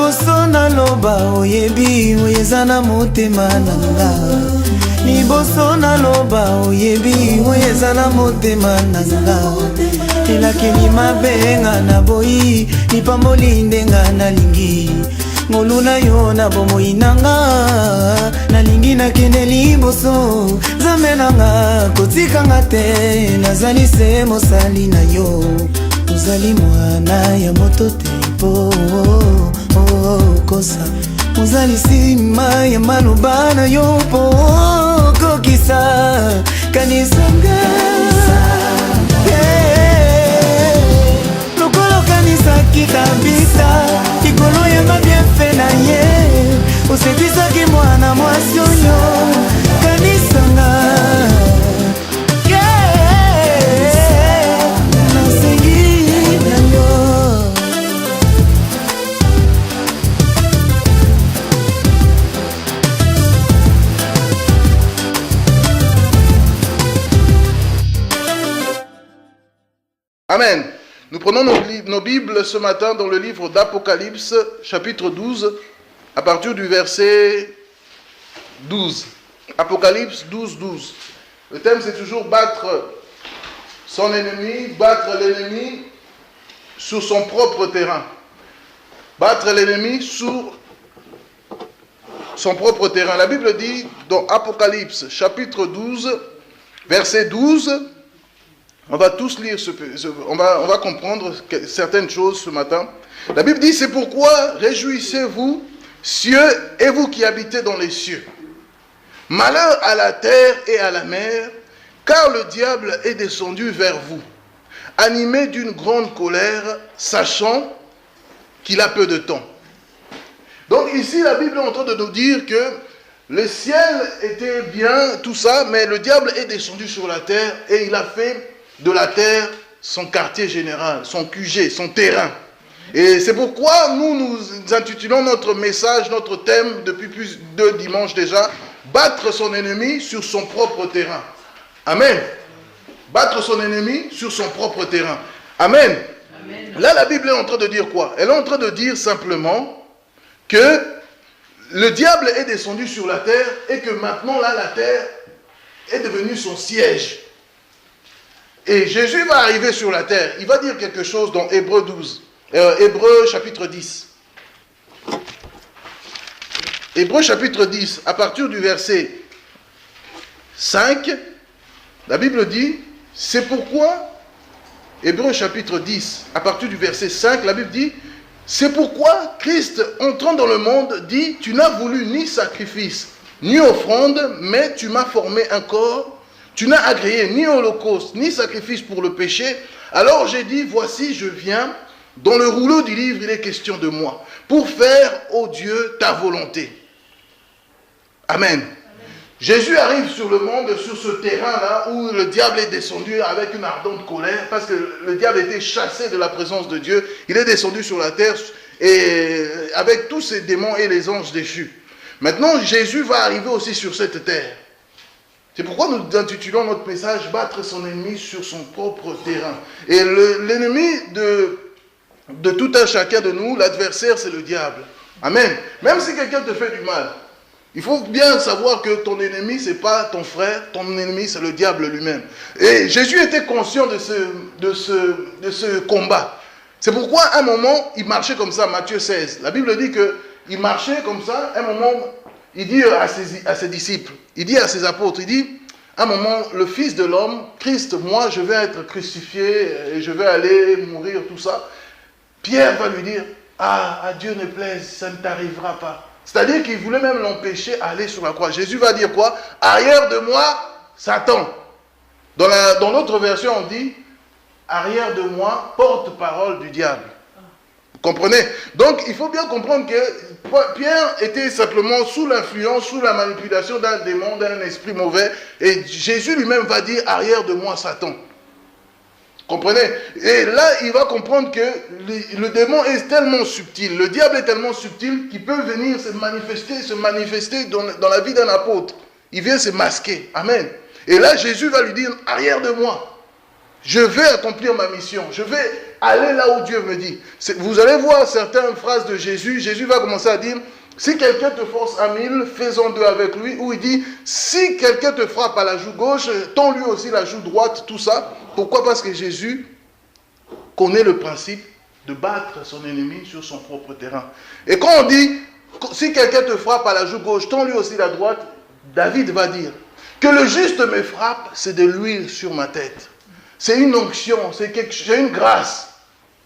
Liboso na loba oyebi oyezana motema nanga. Liboso na loba oyebi oyezana motema nanga. Elakeli mabenga na boyi nipamboli ndenga nalingi. Ngolu na yo na bomoi nanga. Nalingi nakende liboso Nzambe nanga kotikanga te. Nazali se mosali na yo. Ozali mwana ya moto te po kosa. Ozali sima ya maloba na yo po kokisa. Kanisanga lokolo kanisa kitabisa. Likolo yanga bienfe na ye. Osepisa mwana mwasi oyo. Kanisanga Amen. Nous prenons nos Bibles ce matin dans le livre d'Apocalypse, chapitre 12, à partir du verset 12. Apocalypse 12, 12. Le thème, c'est toujours battre son ennemi, battre l'ennemi sur son propre terrain. Battre l'ennemi sur son propre terrain. La Bible dit dans Apocalypse, chapitre 12, verset 12, on va tous lire, on va comprendre certaines choses ce matin. La Bible dit, c'est pourquoi réjouissez-vous, cieux, et vous qui habitez dans les cieux. Malheur à la terre et à la mer, car le diable est descendu vers vous, animé d'une grande colère, sachant qu'il a peu de temps. Donc ici, la Bible est en train de nous dire que le ciel était bien, tout ça, mais le diable est descendu sur la terre et il a fait de la terre son quartier général, son QG, son terrain. Et c'est pourquoi nous intitulons notre message, notre thème depuis plus de dimanches déjà, battre son ennemi sur son propre terrain. Amen. Battre son ennemi sur son propre terrain. Amen. Amen. Là, la Bible est en train de dire quoi? Elle est en train de dire simplement que le diable est descendu sur la terre et que maintenant, là, la terre est devenue son siège. Et Jésus va arriver sur la terre. Il va dire quelque chose dans Hébreux 12. Hébreux chapitre 10. Hébreux chapitre 10, à partir du verset 5, la Bible dit, c'est pourquoi, Hébreux chapitre 10, à partir du verset 5, la Bible dit, c'est pourquoi Christ, entrant dans le monde, dit, tu n'as voulu ni sacrifice, ni offrande, mais tu m'as formé un corps. Tu n'as agréé ni holocauste, ni sacrifice pour le péché. Alors j'ai dit, voici, je viens. Dans le rouleau du livre, il est question de moi. Pour faire, ô Dieu, ta volonté. Amen. Amen. Jésus arrive sur le monde, sur ce terrain-là, où le diable est descendu avec une ardente colère, parce que le diable était chassé de la présence de Dieu. Il est descendu sur la terre, et avec tous ses démons et les anges déchus. Maintenant, Jésus va arriver aussi sur cette terre. C'est pourquoi nous intitulons notre message « Battre son ennemi sur son propre terrain ». Et l'ennemi de tout un chacun de nous, l'adversaire, c'est le diable. Amen. Même si quelqu'un te fait du mal, il faut bien savoir que ton ennemi, ce n'est pas ton frère, ton ennemi, c'est le diable lui-même. Et Jésus était conscient de ce combat. C'est pourquoi, à un moment, il marchait comme ça, Matthieu 16. La Bible dit qu'il marchait comme ça, à un moment... Il dit à ses disciples, il dit à ses apôtres, il dit, à un moment, le Fils de l'homme, Christ, moi, je vais être crucifié, et je vais aller mourir, tout ça. Pierre va lui dire, à Dieu ne plaise, ça ne t'arrivera pas. C'est-à-dire qu'il voulait même l'empêcher d'aller sur la croix. Jésus va dire quoi? Arrière de moi, Satan. Dans l'autre version, on dit, arrière de moi, porte-parole du diable. Comprenez? Donc, il faut bien comprendre que Pierre était simplement sous l'influence, sous la manipulation d'un démon, d'un esprit mauvais. Et Jésus lui-même va dire, arrière de moi, Satan. Comprenez? Et là, il va comprendre que le démon est tellement subtil, le diable est tellement subtil qu'il peut venir se manifester dans la vie d'un apôtre. Il vient se masquer. Amen. Et là, Jésus va lui dire, arrière de moi. Je vais accomplir ma mission. Je vais aller là où Dieu me dit. Vous allez voir certaines phrases de Jésus. Jésus va commencer à dire, si quelqu'un te force à 1000, fais-en 2 avec lui. Ou il dit, si quelqu'un te frappe à la joue gauche, tends lui aussi la joue droite, tout ça. Pourquoi? Parce que Jésus connaît le principe de battre son ennemi sur son propre terrain. Et quand on dit, si quelqu'un te frappe à la joue gauche, tends lui aussi la droite, David va dire, que le juste me frappe, c'est de l'huile sur ma tête. C'est une onction, c'est une grâce.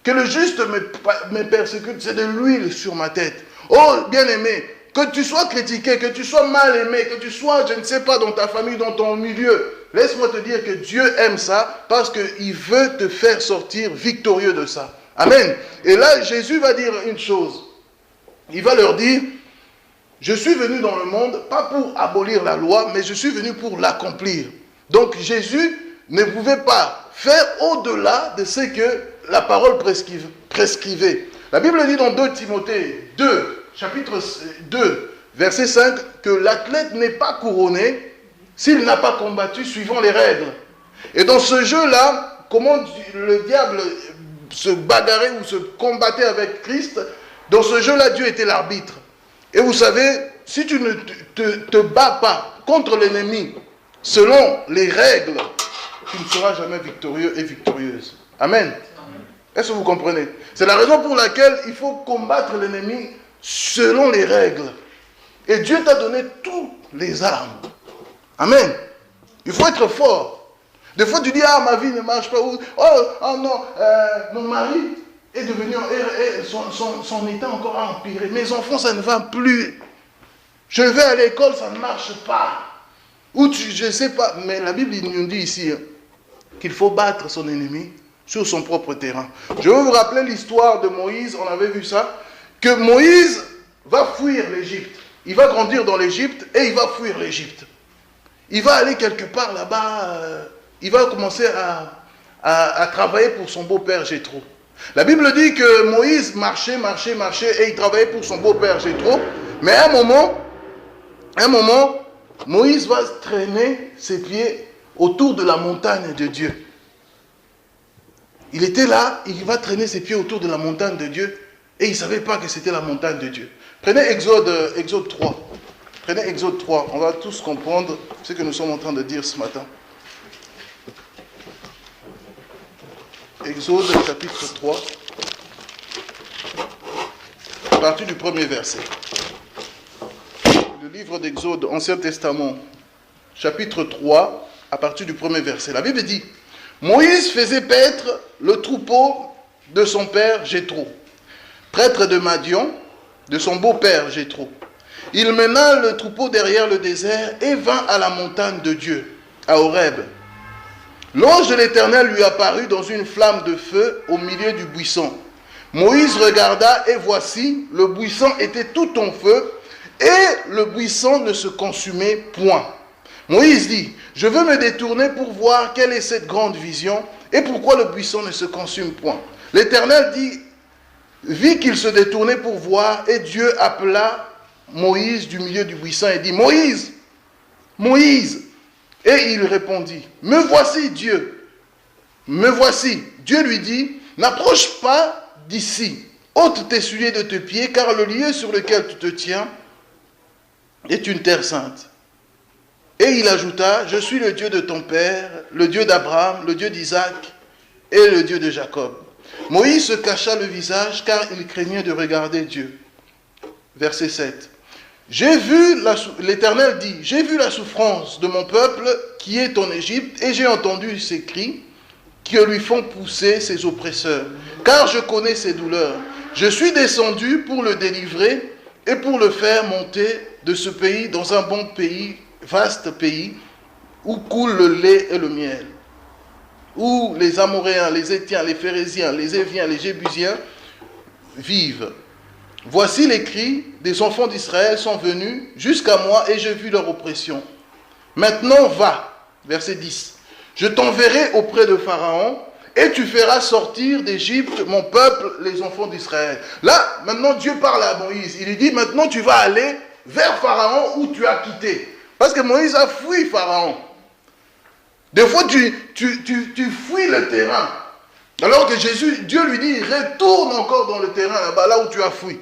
Que le juste me persécute, c'est de l'huile sur ma tête. Oh, bien-aimé, que tu sois critiqué, que tu sois mal aimé, que tu sois, je ne sais pas, dans ta famille, dans ton milieu, laisse-moi te dire que Dieu aime ça parce qu'il veut te faire sortir victorieux de ça. Amen. Et là, Jésus va dire une chose. Il va leur dire, je suis venu dans le monde, pas pour abolir la loi, mais je suis venu pour l'accomplir. Donc Jésus ne pouvait pas faire au-delà de ce que la parole prescrivait. La Bible dit dans 2 Timothée 2, chapitre 2, verset 5, que l'athlète n'est pas couronné s'il n'a pas combattu suivant les règles. Et dans ce jeu-là, comment le diable se bagarrait ou se combattait avec Christ, dans ce jeu-là, Dieu était l'arbitre. Et vous savez, si tu ne te bats pas contre l'ennemi selon les règles, tu ne seras jamais victorieux et victorieuse. Amen. Est-ce que vous comprenez? C'est la raison pour laquelle il faut combattre l'ennemi selon les règles. Et Dieu t'a donné toutes les armes. Amen. Il faut être fort. Des fois tu dis, ah, ma vie ne marche pas. Oh non, mon mari est devenu, son état encore a empiré. Mes enfants, ça ne va plus. Je vais à l'école, ça ne marche pas. Ou je ne sais pas, mais la Bible nous dit ici qu'il faut battre son ennemi sur son propre terrain. Je vais vous rappeler l'histoire de Moïse, on avait vu ça, que Moïse va fuir l'Égypte. Il va grandir dans l'Égypte et il va fuir l'Égypte. Il va aller quelque part là-bas, il va commencer à travailler pour son beau-père Jéthro. La Bible dit que Moïse marchait et il travaillait pour son beau-père Jéthro. Mais à un moment, Moïse va traîner ses pieds autour de la montagne de Dieu. Il était là, il va traîner ses pieds autour de la montagne de Dieu et il ne savait pas que c'était la montagne de Dieu. Prenez Exode 3. Prenez Exode 3, on va tous comprendre ce que nous sommes en train de dire ce matin. Exode chapitre 3, à partir du premier verset. Le livre d'Exode, Ancien Testament, chapitre 3, à partir du premier verset. La Bible dit, Moïse faisait paître le troupeau de son père Jéthro, prêtre de Madian, de son beau-père Jéthro. Il mena le troupeau derrière le désert et vint à la montagne de Dieu, à Horeb. L'ange de l'Éternel lui apparut dans une flamme de feu au milieu du buisson. Moïse regarda et voici, le buisson était tout en feu et le buisson ne se consumait point. Moïse dit, je veux me détourner pour voir quelle est cette grande vision et pourquoi le buisson ne se consume point. L'Éternel dit, vit qu'il se détournait pour voir et Dieu appela Moïse du milieu du buisson et dit, Moïse, Moïse. Et il répondit, me voici Dieu, me voici. Dieu lui dit, n'approche pas d'ici, ôte tes souliers de tes pieds, car le lieu sur lequel tu te tiens est une terre sainte. Et il ajouta, je suis le Dieu de ton père, le Dieu d'Abraham, le Dieu d'Isaac et le Dieu de Jacob. Moïse se cacha le visage car il craignait de regarder Dieu. Verset 7. L'Éternel dit, j'ai vu la souffrance de mon peuple qui est en Égypte et j'ai entendu ses cris qui lui font pousser ses oppresseurs. Car je connais ses douleurs. Je suis descendu pour le délivrer et pour le faire monter de ce pays dans un bon pays, vaste pays, où coule le lait et le miel, où les Amoréens, les Hétiens, les Phérésiens, les Éviens, les Jébusiens vivent. Voici les cris des enfants d'Israël sont venus jusqu'à moi et j'ai vu leur oppression. Maintenant va, verset 10, je t'enverrai auprès de Pharaon et tu feras sortir d'Égypte mon peuple, les enfants d'Israël. Là, maintenant Dieu parle à Moïse. Il lui dit, maintenant tu vas aller vers Pharaon où tu as quitté. Parce que Moïse a fui Pharaon. Des fois, tu fuis le terrain. Alors que Dieu lui dit, retourne encore dans le terrain là-bas, là où tu as fui.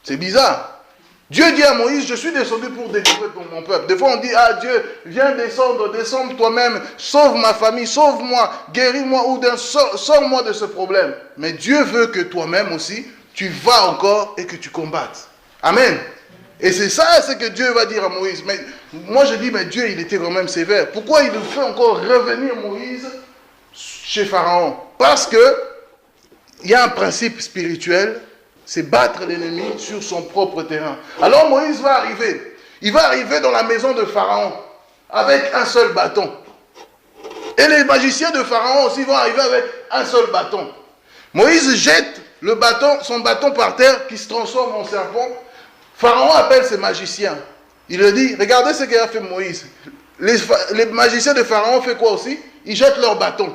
C'est bizarre. Dieu dit à Moïse, je suis descendu pour délivrer mon peuple. Des fois on dit, ah Dieu, viens descendre toi-même, sauve ma famille, sauve-moi, guéris-moi ou sors-moi de ce problème. Mais Dieu veut que toi-même aussi, tu vas encore et que tu combattes. Amen. Et c'est ça, c'est que Dieu va dire à Moïse. Mais moi je dis, mais Dieu il était quand même sévère. Pourquoi il fait encore revenir Moïse chez Pharaon? Parce que il y a un principe spirituel, c'est battre l'ennemi sur son propre terrain. Alors Moïse va arriver. Il va arriver dans la maison de Pharaon avec un seul bâton. Et les magiciens de Pharaon aussi vont arriver avec un seul bâton. Moïse jette son bâton par terre qui se transforme en serpent. Pharaon appelle ses magiciens. Il leur dit, regardez ce qu'a fait Moïse. Les magiciens de Pharaon font quoi aussi? Ils jettent leur bâton.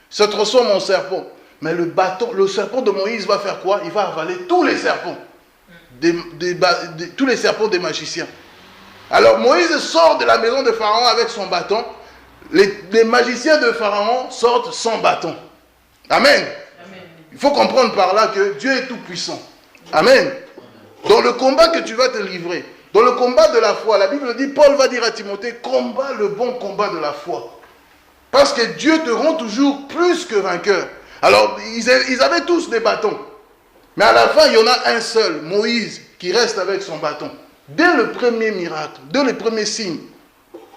Se transforment en serpent. Mais le serpent de Moïse va faire quoi? Il va avaler tous les serpents. Tous les serpents des magiciens. Alors Moïse sort de la maison de Pharaon avec son bâton. Les magiciens de Pharaon sortent sans bâton. Amen. Amen. Il faut comprendre par là que Dieu est tout puissant. Amen. Dans le combat que tu vas te livrer, dans le combat de la foi, la Bible dit, Paul va dire à Timothée, combat le bon combat de la foi. Parce que Dieu te rend toujours plus que vainqueur. Alors, ils avaient tous des bâtons. Mais à la fin, il y en a un seul, Moïse, qui reste avec son bâton. Dès le premier miracle, dès le premier signe,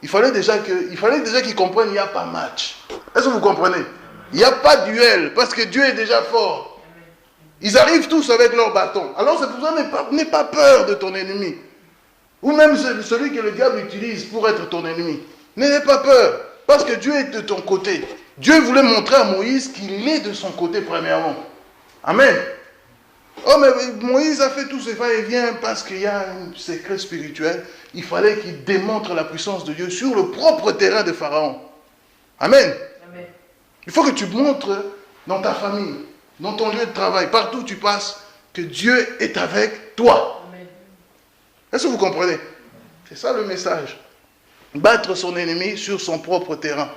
il fallait déjà qu'ils comprennent qu'il n'y a pas match. Est-ce que vous comprenez? Il n'y a pas duel, parce que Dieu est déjà fort. Ils arrivent tous avec leur bâton. Alors c'est pour ça, n'aie pas peur de ton ennemi. Ou même celui que le diable utilise pour être ton ennemi. N'ayez pas peur, parce que Dieu est de ton côté. Dieu voulait montrer à Moïse qu'il est de son côté premièrement. Amen. Oh, mais Moïse a fait tout ce va-et-vient parce qu'il y a un secret spirituel. Il fallait qu'il démontre la puissance de Dieu sur le propre terrain de Pharaon. Amen. Amen. Il faut que tu montres dans ta famille, dans ton lieu de travail, partout où tu passes, que Dieu est avec toi. Amen. Est-ce que vous comprenez? C'est ça le message. Battre son ennemi sur son propre terrain.